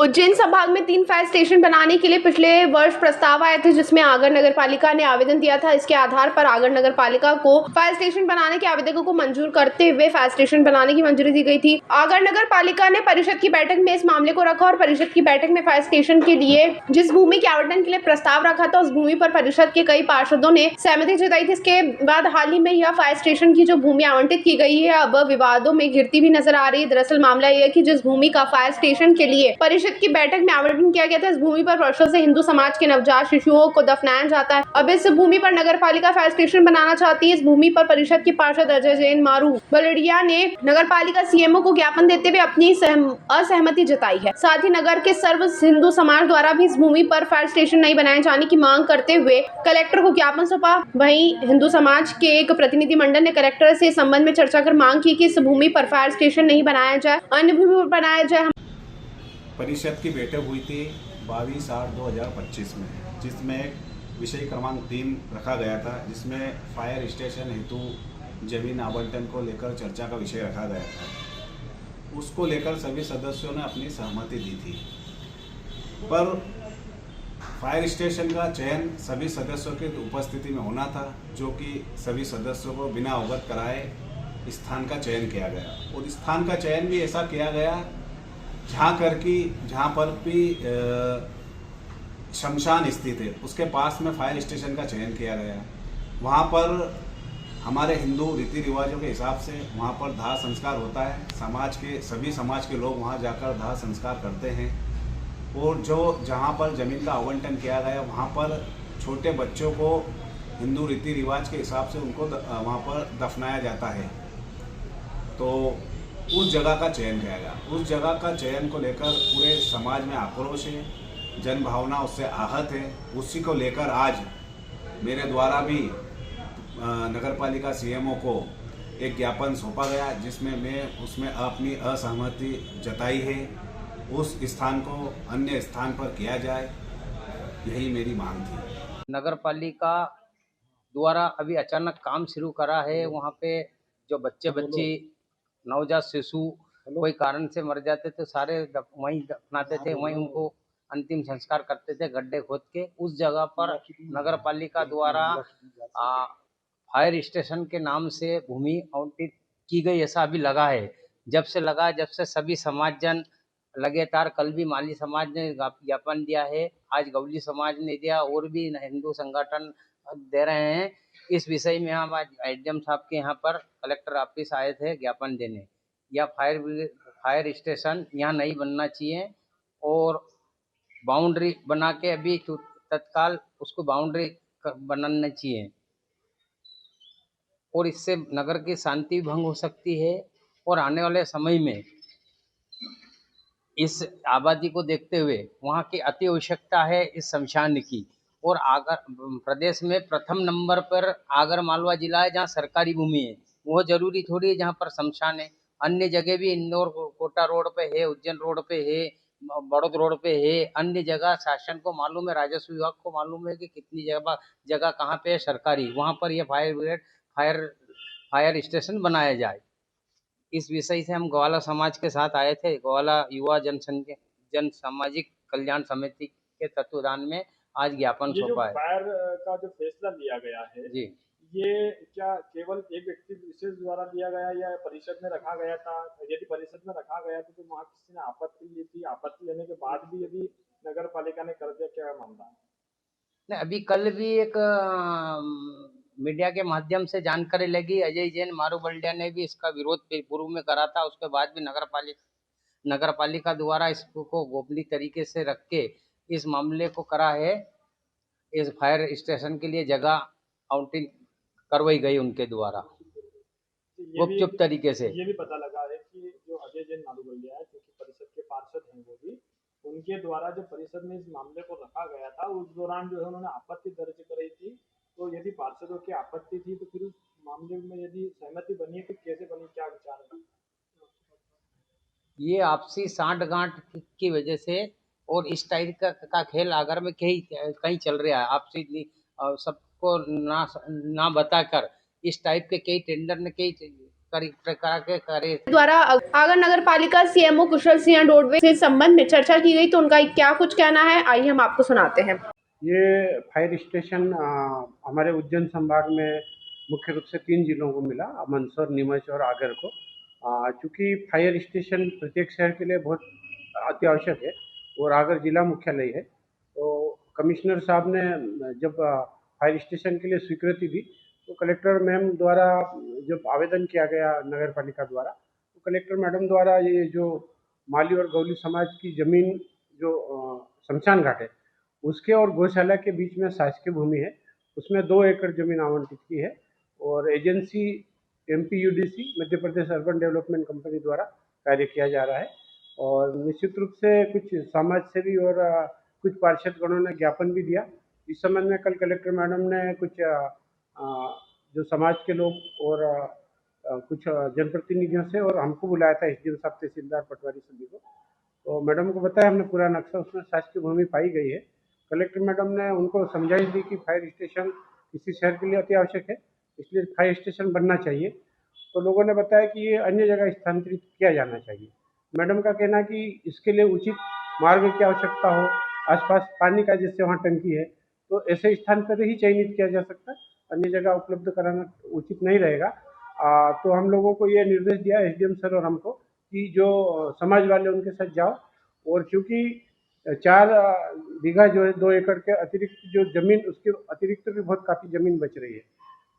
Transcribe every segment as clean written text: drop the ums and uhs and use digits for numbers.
उज्जैन संभाग में 3 fire station बनाने के लिए पिछले वर्ष प्रस्ताव आए थे, जिसमें आगर नगर पालिका ने आवेदन दिया था। इसके आधार पर आगर नगर पालिका को फायर स्टेशन बनाने के आवेदकों को मंजूर करते हुए फायर स्टेशन बनाने की मंजूरी दी गई थी। आगर नगर पालिका ने परिषद की बैठक में इस मामले को रखा और परिषद की बैठक में फायर स्टेशन के लिए जिस भूमि के आवंटन के लिए प्रस्ताव रखा था, उस भूमि पर परिषद के कई पार्षदों ने सहमति जताई थी। इसके बाद हाल ही में यह फायर स्टेशन की जो भूमि आवंटित की गई है, अब विवादों में घिरती भी नजर आ रही है। दरअसल मामला यह है कि जिस भूमि का फायर स्टेशन के लिए परिषद की बैठक में आवंटन किया गया था, इस भूमि पर वर्षों से हिंदू समाज के नवजात शिशुओं को दफनाया जाता है। अब इस भूमि पर नगर पालिका फायर स्टेशन बनाना चाहती है। इस भूमि पर परिषद के पार्षद अजय जैन मारू बलड़िया ने नगर पालिका सीएमओ को ज्ञापन देते हुए अपनी असहमति जताई है। साथ ही नगर के सर्व हिंदू समाज द्वारा भी इस भूमि पर फायर स्टेशन नहीं बनाए जाने की मांग करते हुए कलेक्टर को ज्ञापन सौंपा। वहीं हिंदू समाज के एक प्रतिनिधि मंडल ने कलेक्टर से इस संबंध में चर्चा कर मांग की कि इस भूमि पर फायर स्टेशन नहीं बनाया जाए, अन्य भूमि पर बनाया जाए। परिषद की बैठक हुई थी 22/8/2025 में, जिसमें विषय क्रमांक 3 रखा गया था, जिसमें फायर स्टेशन हेतु जमीन आवंटन को लेकर चर्चा का विषय रखा गया था। उसको लेकर सभी सदस्यों ने अपनी सहमति दी थी, पर फायर स्टेशन का चयन सभी सदस्यों की उपस्थिति में होना था, जो कि सभी सदस्यों को बिना अवगत कराए स्थान का चयन किया गया। और स्थान का चयन भी ऐसा किया गया जहाँ पर भी शमशान स्थित है, उसके पास में फायर स्टेशन का चयन किया गया। वहाँ पर हमारे हिंदू रीति रिवाजों के हिसाब से वहाँ पर दाह संस्कार होता है। सभी समाज के लोग वहाँ जाकर दाह संस्कार करते हैं। और जहाँ पर ज़मीन का आवंटन किया गया, वहाँ पर छोटे बच्चों को हिंदू रीति रिवाज के हिसाब से उनको वहाँ पर दफनाया जाता है। तो उस जगह का चयन किया गया। उस जगह का चयन को लेकर पूरे समाज में आक्रोश है, जन भावना उससे आहत है। उसी को लेकर आज मेरे द्वारा भी नगरपालिका सीएमओ को एक ज्ञापन सौंपा गया, जिसमें मैं उसमें अपनी असहमति जताई है। उस स्थान को अन्य स्थान पर किया जाए, यही मेरी मांग थी। नगरपालिका द्वारा अभी अचानक काम शुरू करा है। वहाँ पे जो बच्चे नवजात शिशु कोई कारण से मर जाते तो सारे वहीं दफनाते थे, वहीं उनको अंतिम संस्कार करते थे गड्ढे खोद के। उस जगह पर नगर पालिका द्वारा फायर स्टेशन के नाम से भूमि आवंटित की गई, ऐसा अभी लगा है। जब से सभी समाजजन लगातार, कल भी माली समाज ने ज्ञापन दिया है, आज गौली समाज ने दिया, और भी हिंदू संगठन दे रहे हैं। इस विषय में हम आज एसडीएम साहब के यहाँ पर कलेक्टर ऑफिस आए थे ज्ञापन देने। या फायर स्टेशन यहाँ नहीं बनना चाहिए और बाउंड्री बना के अभी तत्काल उसको बाउंड्री बनाना चाहिए, और इससे नगर की शांति भंग हो सकती है। और आने वाले समय में इस आबादी को देखते हुए वहाँ की अति आवश्यकता है इस शमशान की। और आगर प्रदेश में प्रथम नंबर पर आगर मालवा जिला है जहाँ सरकारी भूमि है। वो जरूरी थोड़ी है जहाँ पर शमशान है। अन्य जगह भी इंदौर कोटा रोड पे है, उज्जैन रोड पे है, बड़ौद रोड पे है, अन्य जगह शासन को मालूम है, राजस्व विभाग को मालूम है कि कितनी जगह कहाँ पे है सरकारी, वहाँ पर यह फायर स्टेशन बनाया जाए। इस विषय से हम ग्वाला समाज के साथ आए थे। ग्वाला युवा जन सामाजिक कल्याण समिति के तत्वाधान में आज ज्ञापन सौंपा है। फायर का जो फैसला लिया गया है जी, ये क्या केवल एक व्यक्ति विशेष द्वारा लिया गया या परिषद में रखा गया था? यदि परिषद में रखा गया तो वहाँ किसी ने आपत्ति ली थी? आपत्ति लेने के बाद भी यदि नगर पालिका ने कर दिया, क्या मामला है? नहीं, अभी कल भी एक मीडिया के माध्यम से जानकारी लगी, अजय जैन मारू बल्डिया ने भी इसका विरोध पूर्व में करा था। उसके बाद भी नगर पालिका द्वारा इसको गोपनीय तरीके से रख के इस मामले को करा है। इस फायर स्टेशन के लिए जगह आवंटित करवाई गई उनके द्वारा गुपचुप तरीके से। ये भी पता लगा है कि जो अजय जैन मारू बल्डिया है, जो कि परिषद के पार्षद हैं, वो भी उनके द्वारा जो परिषद में इस मामले को रखा गया था, उस दौरान जो है उन्होंने आपत्ति दर्ज कराई थी। तो यदि पार्षदों की आपत्ति थी तो फिर उस मामले में यदि सहमति बनी है तो कैसे बनी, क्या विचार है? ये आपसी सांठ-गांठ की वजह से और इस टाइप का खेल अगर में कहीं चल रहा है। आपसी सबको ना बताकर इस टाइप के कई टेंडर ने कई करा के करे। द्वारा आगर नगर पालिका सीएमओ कुशल सिंह डोडवे से संबंध में चर्चा की गई, तो उनका क्या कुछ कहना है, आइए हम आपको सुनाते हैं। ये फायर स्टेशन हमारे उज्जैन संभाग में मुख्य रूप से 3 जिलों को मिला, मंदसौर, नीमच और आगर को। चूँकि फायर स्टेशन प्रत्येक शहर के लिए बहुत अति आवश्यक है और आगर जिला मुख्यालय है, तो कमिश्नर साहब ने जब फायर स्टेशन के लिए स्वीकृति दी तो कलेक्टर मैम द्वारा जब आवेदन किया गया नगर पालिका द्वारा, तो कलेक्टर मैडम द्वारा ये जो माली और गौली समाज की ज़मीन जो शमशान घाट है उसके और गौशाला के बीच में शासकीय भूमि है, उसमें 2 एकड़ ज़मीन आवंटित की है और agency MPUDC Madhya Pradesh urban development company द्वारा कार्य किया जा रहा है। और निश्चित रूप से कुछ समाज सेवी और कुछ पार्षद गणों ने ज्ञापन भी दिया। इस संबंध में कल कलेक्टर मैडम ने कुछ जो समाज के लोग और कुछ जनप्रतिनिधियों से और हमको बुलाया था, SDM साहब, तहसीलदार, पटवारी सभी को, तो मैडम को बताया हमने पूरा नक्शा, उसमें शासकीय भूमि पाई गई है। कलेक्टर मैडम ने उनको समझाइश दी कि फायर स्टेशन किसी शहर के लिए अति आवश्यक है, इसलिए फायर स्टेशन बनना चाहिए। तो लोगों ने बताया कि ये अन्य जगह स्थानांतरित किया जाना चाहिए। मैडम का कहना कि इसके लिए उचित मार्ग की आवश्यकता हो, आसपास पानी का जैसे वहाँ टंकी है तो ऐसे स्थान पर ही चयनित किया जा सकता है, अन्य जगह उपलब्ध कराना उचित नहीं रहेगा। तो हम लोगों को ये निर्देश दिया SDM सर और हमको कि जो समाज वाले उनके साथ जाओ, और चूँकि 4 बीघा जो है 2 एकड़ के अतिरिक्त जो ज़मीन, उसके अतिरिक्त भी बहुत काफ़ी ज़मीन बच रही है,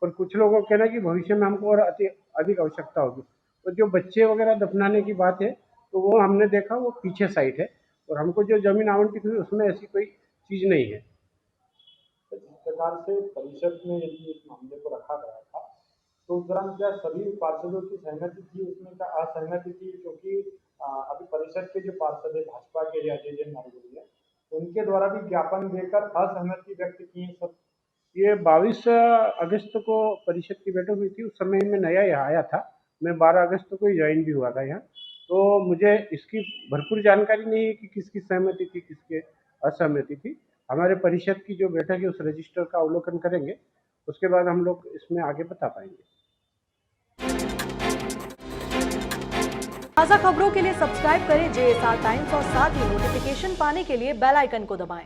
पर कुछ लोगों का कहना है कि भविष्य में हमको और अधिक आवश्यकता होगी। तो जो बच्चे वगैरह दफनाने की बात है तो वो हमने देखा वो पीछे साइड है और हमको जो ज़मीन आवंटित हुई उसमें ऐसी कोई चीज़ नहीं है। जिस प्रकार से परिषद में यदि इस मामले को रखा गया था तो उस दौरान क्या सभी पार्षदों की सहमति थी, उसमें क्या असहमति थी? क्योंकि अभी परिषद के जो पार्षद है भाजपा के अजय जैन नारगोलिया, उनके द्वारा भी ज्ञापन देकर असहमति व्यक्त की है सब। ये 22 अगस्त को परिषद की बैठक हुई थी, उस समय में नया यहाँ आया था, मैं 12 अगस्त को ही ज्वाइन भी हुआ था यहाँ, तो मुझे इसकी भरपूर जानकारी नहीं है कि किसकी सहमति थी, किसके असहमति थी। हमारे परिषद की जो बैठक है उस रजिस्टर का अवलोकन करेंगे, उसके बाद हम लोग इसमें आगे बता पाएंगे। ताज़ा खबरों के लिए सब्सक्राइब करें JSR टाइम्स और साथ ही नोटिफिकेशन पाने के लिए बेल आइकन को दबाएं।